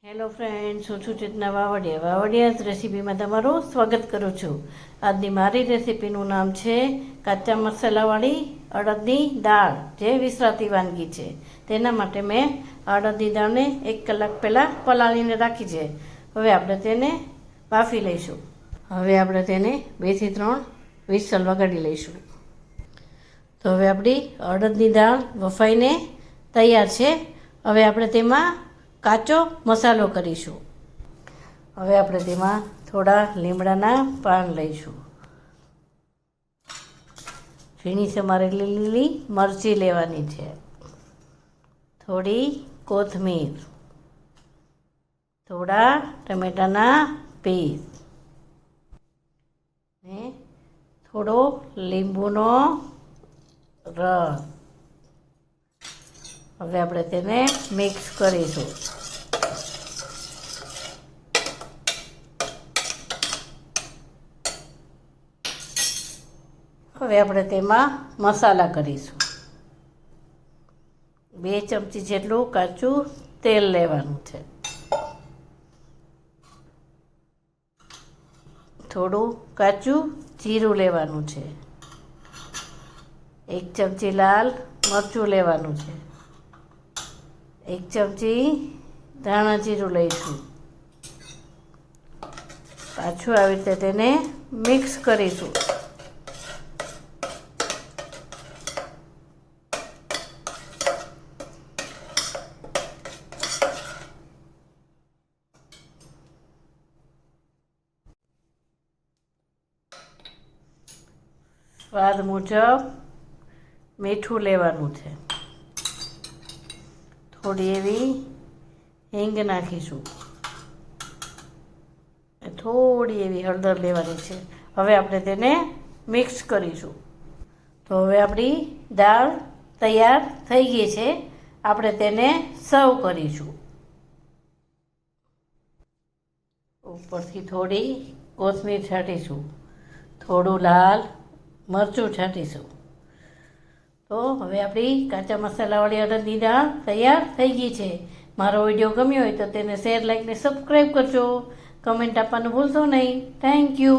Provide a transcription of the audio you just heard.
Hello friends, હું છું ચેતના વાવડિયા રેસીપીમાં તમારું સ્વાગત કરું છું. આજની મારી રેસીપીનું નામ છે કાચા મસાલાવાળી અડદની દાળ, જે વિસરાતી વાનગી છે. તેના માટે મેં અડદની દાળને 1 કલાક પહેલાં પલાળીને રાખી છે. હવે આપણે તેને બાફી લઈશું. હવે આપણે તેને 2 થી 3 વિસલ વગાડી લઈશું. તો હવે આપણી અડદની દાળ વફાઈને તૈયાર છે. હવે આપણે તેમાં કાચો મસાલો કરીશું. હવે આપણે તેમાં થોડા લીમડાના પાન લઈશું. ઝીણી સમારેલી લીલી મરચી લેવાની છે. થોડી કોથમીર, થોડા ટમેટાના પીસ ને થોડો લીંબુનો રસ. હવે આપણે તેને મિક્સ કરીશું. હવે આપણે તેમાં મસાલા કરીશું. 2 ચમચી જેટલું કાચું તેલ લેવાનું છે. થોડું કાચું જીરું લેવાનું છે. 1 ચમચી લાલ મરચું લેવાનું છે. 1 ચમચી ધાણા જીરું લઈશું. પાછું આવી રીતે તેને મિક્સ કરીશું. સ્વાદ મુજબ મીઠું લેવાનું છે. થોડી એવી હિંગ નાખીશું. થોડી એવી હળદર લેવાની છે. હવે આપણે તેને મિક્સ કરીશું. તો હવે આપણી દાળ તૈયાર થઈ ગઈ છે. આપણે તેને સર્વ કરીશું. ઉપરથી થોડી કોથમીર છાંટીશું. થોડું લાલ મરચું છાંટીશું. તો હવે આપણી કાચા મસાલાવાળી અડદની દાળ તૈયાર થઈ ગઈ છે. મારો વિડીયો ગમ્યો હોય તો તેને શેર, લાઈક ને સબસ્ક્રાઈબ કરજો. કમેન્ટ આપવાનું ભૂલશો નહીં. Thank you.